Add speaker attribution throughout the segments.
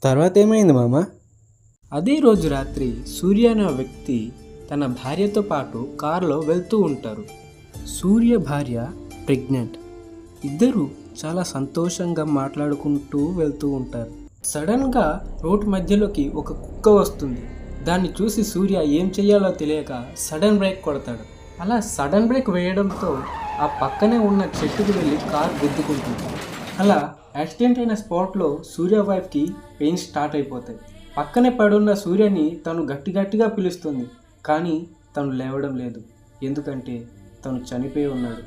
Speaker 1: తర్వాత ఏమైంది మామ?
Speaker 2: అదే రోజు రాత్రి సూర్య అనే వ్యక్తి తన భార్యతో పాటు కారులో వెళ్తూ ఉంటారు. సూర్య భార్య ప్రెగ్నెంట్. ఇద్దరు చాలా సంతోషంగా మాట్లాడుకుంటూ వెళ్తూ ఉంటారు. సడన్గా రోడ్డు మధ్యలోకి ఒక కుక్క వస్తుంది. దాన్ని చూసి సూర్య ఏం చేయాలో తెలియక సడన్ బ్రేక్ కొడతాడు. అలా సడన్ బ్రేక్ వేయడంతో ఆ పక్కనే ఉన్న చెట్టుకు వెళ్ళి కారు గుద్దుకుంటుంది. అలా యాక్సిడెంట్ అయిన స్పాట్లో సూర్య వైఫ్కి పెయిన్ స్టార్ట్ అయిపోతాయి. పక్కనే పడున్న సూర్యని తను గట్టిగా పిలుస్తుంది, కానీ తను లేవడం లేదు. ఎందుకంటే తను చనిపోయి ఉన్నాడు.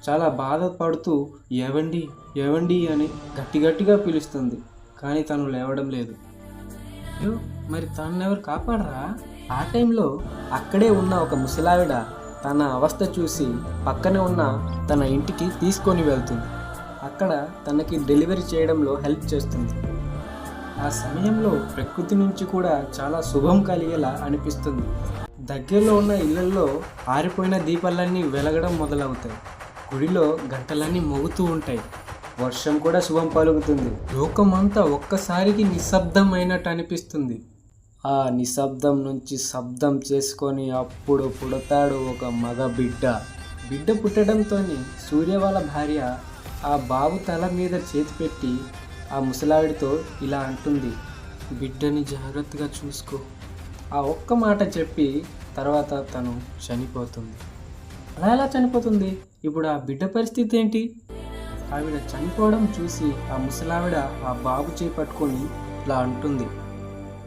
Speaker 2: చాలా బాధపడుతూ ఏవండి ఏవండి అని గట్టిగా పిలుస్తుంది, కానీ తను లేవడం లేదు. అయ్యో, మరి తను ఎవరు కాపాడరా? ఆ టైంలో అక్కడే ఉన్న ఒక ముసలావిడ తన అవస్థ చూసి పక్కనే ఉన్న తన ఇంటికి తీసుకొని వెళ్తుంది. అక్కడ తనకి డెలివరీ చేయడంలో హెల్ప్ చేస్తుంది. ఆ సమయంలో ప్రకృతి నుంచి కూడా చాలా శుభం కలిగేలా అనిపిస్తుంది. దగ్గరలో ఉన్న ఇళ్లలో ఆరిపోయిన దీపాలన్నీ వెలగడం మొదలవుతాయి. గుడిలో గంటలన్నీ మోగుతూ ఉంటాయి. వర్షం కూడా శుభం పలుకుతుంది. లోకమంతా ఒక్కసారికి నిశ్శబ్దం అయినట్టు అనిపిస్తుంది. ఆ నిశ్శబ్దం నుంచి శబ్దం చేసుకొని అప్పుడు పుడతాడు ఒక మగ బిడ్డ. బిడ్డ పుట్టడంతో సూర్య వాళ్ళ భార్య ఆ బాబు తల మీద చేతి పెట్టి ఆ ముసలావిడితో ఇలా అంటుంది, బిడ్డని జాగ్రత్తగా చూసుకో. ఆ ఒక్క మాట చెప్పి తర్వాత తను చనిపోతుంది. అలా ఎలా చనిపోతుంది? ఇప్పుడు ఆ బిడ్డ పరిస్థితి ఏంటి? ఆవిడ చనిపోవడం చూసి ఆ ముసలావిడ ఆ బాబు చేయి పట్టుకొని ఇలా అంటుంది,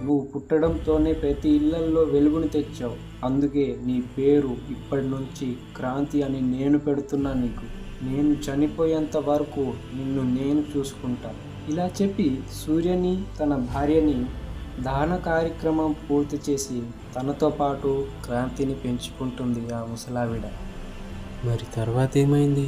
Speaker 2: నువ్వు పుట్టడంతోనే ప్రతి ఇళ్లల్లో వెలుగుని తెచ్చావు. అందుకే నీ పేరు ఇప్పటి నుంచి క్రాంతి అని నేను పెడుతున్నా నీకు. నేను చనిపోయేంత వరకు నిన్ను నేను చూసుకుంటా. ఇలా చెప్పి సూర్యని తన భార్యని దహన కార్యక్రమం పూర్తి చేసి తనతో పాటు క్రాంతిని పెంచుకుంటుంది ఆ ముసలావిడ.
Speaker 1: మరి తర్వాత ఏమైంది?